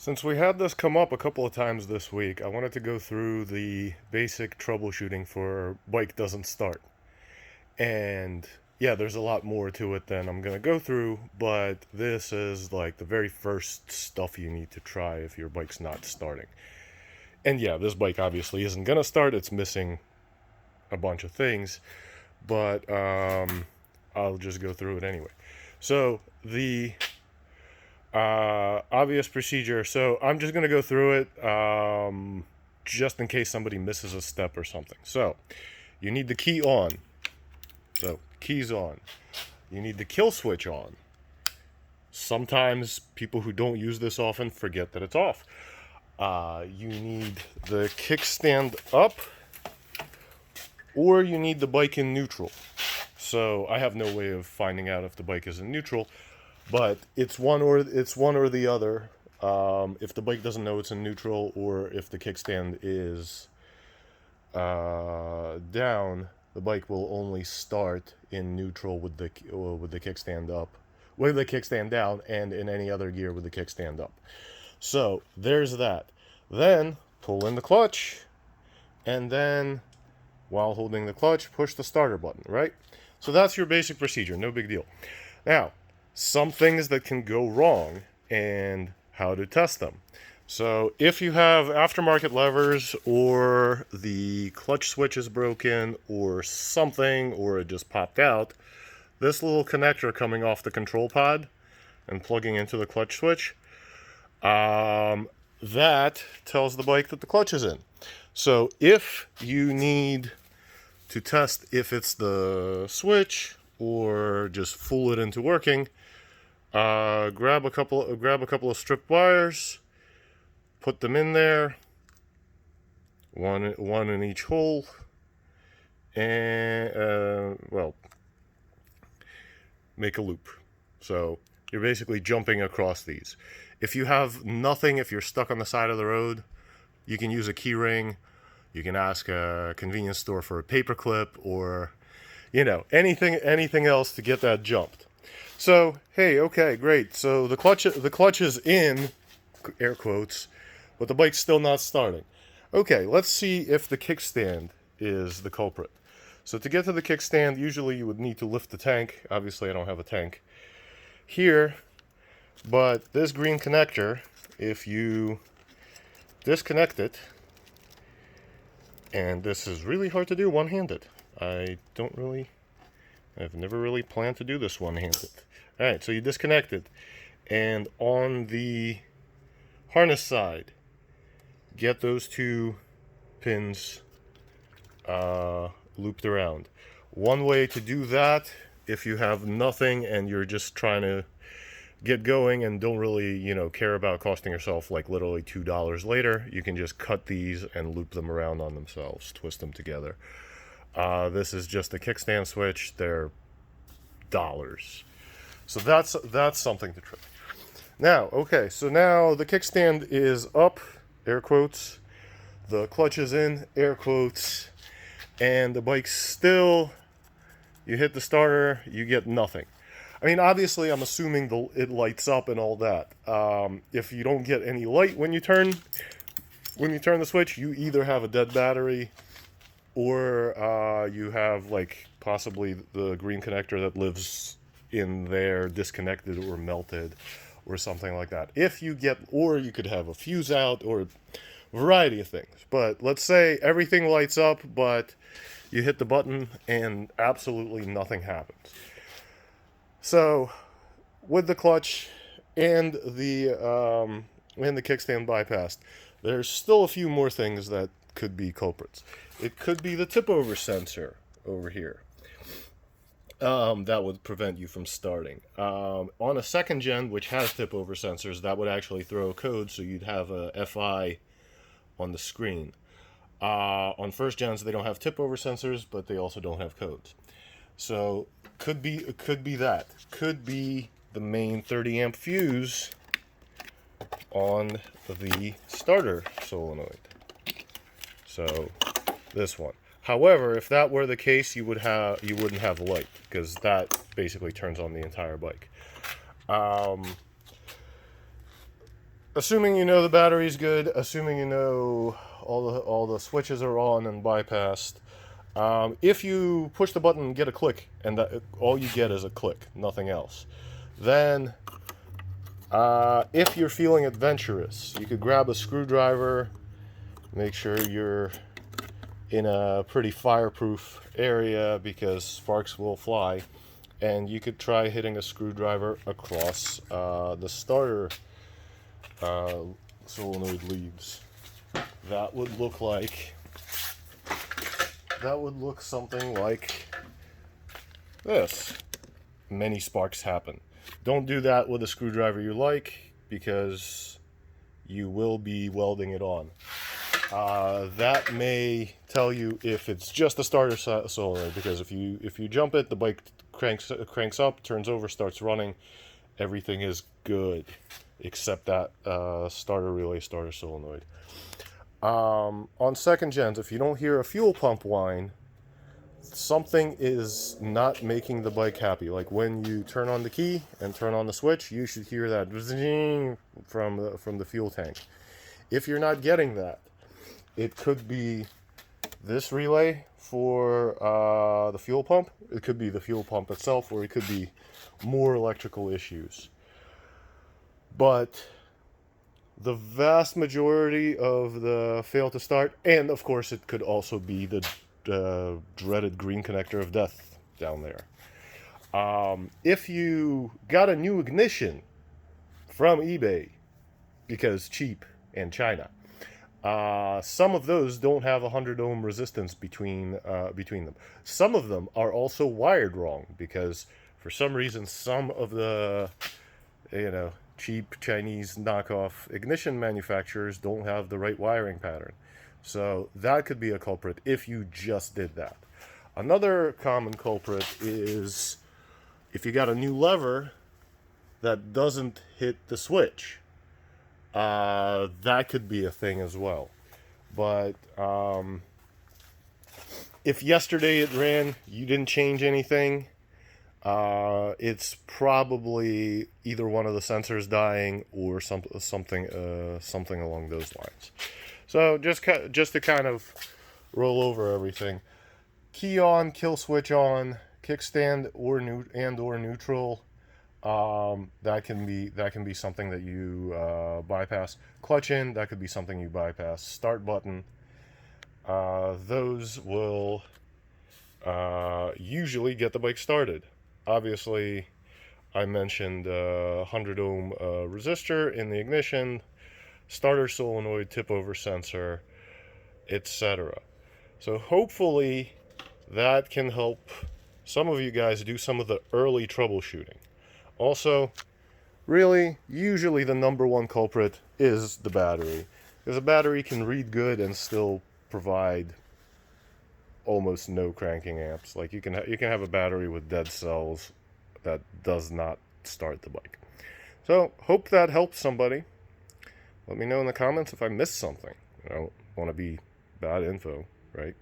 Since we had this come up a couple of times this week, I wanted to go through the basic troubleshooting for bike doesn't start. And yeah, there's a lot more to it than I'm going to go through, but this is like the very first stuff you need to try if your bike's not starting. And yeah, this bike obviously isn't going to start, it's missing a bunch of things, but I'll just go through it anyway. So the obvious procedure. So I'm just going to go through it just in case somebody misses a step or something. So you need the key on. So keys on. You need the kill switch on. Sometimes people who don't use this often forget that it's off. You need the kickstand up, or you need the bike in neutral. So I have no way of finding out if the bike is in neutral, but it's one or the other. If the bike doesn't know it's in neutral, or if the kickstand is down, the bike will only start in neutral with the kickstand up, with the kickstand down, and in any other gear with the kickstand up. So there's that. Then pull in the clutch, and then while holding the clutch, push the starter button, right? So that's your basic procedure, no big deal. Now, some things that can go wrong and how to test them. So if you have aftermarket levers, or the clutch switch is broken or something, or it just popped out, this little connector coming off the control pod and plugging into the clutch switch, that tells the bike that the clutch is in. So if you need to test if it's the switch or just fool it into working, grab a couple of strip wires, put them in there, one in each hole, and make a loop. So you're basically jumping across these. If you have nothing, if you're stuck on the side of the road, you can use a key ring. You can ask a convenience store for a paper clip, or anything else to get that jumped. So hey, okay, great. So the clutch is in, air quotes, but the bike's still not starting. Okay, let's see if the kickstand is the culprit. So to get to the kickstand, usually you would need to lift the tank. Obviously I don't have a tank here, but this green connector, if you disconnect it, and this is really hard to do one-handed. I've never really planned to do this one-handed. Alright, so you disconnect it, and on the harness side, get those two pins looped around. One way to do that, if you have nothing and you're just trying to get going and don't really care about costing yourself like literally $2 later, you can just cut these and loop them around on themselves, twist them together. This is just a kickstand switch. They're dollars. So that's something to try. Now, okay, so now the kickstand is up, air quotes, the clutch is in, air quotes, and the bike's still, you hit the starter, you get nothing. I mean, obviously, I'm assuming it lights up and all that. If you don't get any light when you turn the switch, you either have a dead battery, or you have like possibly the green connector that lives in there disconnected or melted, or something like that. Or you could have a fuse out, or a variety of things. But let's say everything lights up, but you hit the button and absolutely nothing happens. So, with the clutch and the kickstand bypassed, there's still a few more things that could be culprits. It could be the tip-over sensor over here. That would prevent you from starting. On a second gen, which has tip-over sensors, that would actually throw a code, so you'd have a FI on the screen. On first gens, they don't have tip-over sensors, but they also don't have codes. So could be that. Could be the main 30 amp fuse on the starter solenoid. So this one. However, if that were the case, you wouldn't have light, because that basically turns on the entire bike. assuming you know the battery's good, assuming you know all the switches are on and bypassed, if you push the button and get a click, and all you get is a click, nothing else, then if you're feeling adventurous, you could grab a screwdriver, make sure you're in a pretty fireproof area because sparks will fly, and you could try hitting a screwdriver across the starter solenoid leads. That would look something like this. Many sparks happen. Don't do that with a screwdriver you like, because you will be welding it on. That may tell you if it's just a starter solenoid, because if you jump it, the bike cranks up, turns over, starts running, everything is good except that starter relay starter solenoid. On second gens, if you don't hear a fuel pump whine, something is not making the bike happy. Like when you turn on the key and turn on the switch, you should hear that from the fuel tank. If you're not getting that, it could be this relay for the fuel pump. It could be the fuel pump itself, or it could be more electrical issues. But the vast majority of the fail to start, and of course it could also be the dreaded green connector of death down there. If you got a new ignition from eBay, because cheap and China, some of those don't have 100 ohm resistance between them. Some of them are also wired wrong, because for some reason some of the cheap Chinese knockoff ignition manufacturers don't have the right wiring pattern. So that could be a culprit if you just did that. Another common culprit is if you got a new lever that doesn't hit the switch. That could be a thing as well. But if yesterday it ran, you didn't change anything, it's probably either one of the sensors dying or something along those lines. So just to kind of roll over everything: key on, kill switch on, kickstand or neutral. That can be something that you bypass. Clutch in, that could be something you bypass. Start button, those will usually get the bike started. Obviously, I mentioned 100 ohm resistor in the ignition, starter solenoid, tip over sensor, etc. So hopefully that can help some of you guys do some of the early troubleshooting. Also, really, usually the number one culprit is the battery, because a battery can read good and still provide almost no cranking amps. Like you can have a battery with dead cells that does not start the bike. So hope that helps somebody. Let me know in the comments if I missed something. I don't want to be bad info, right?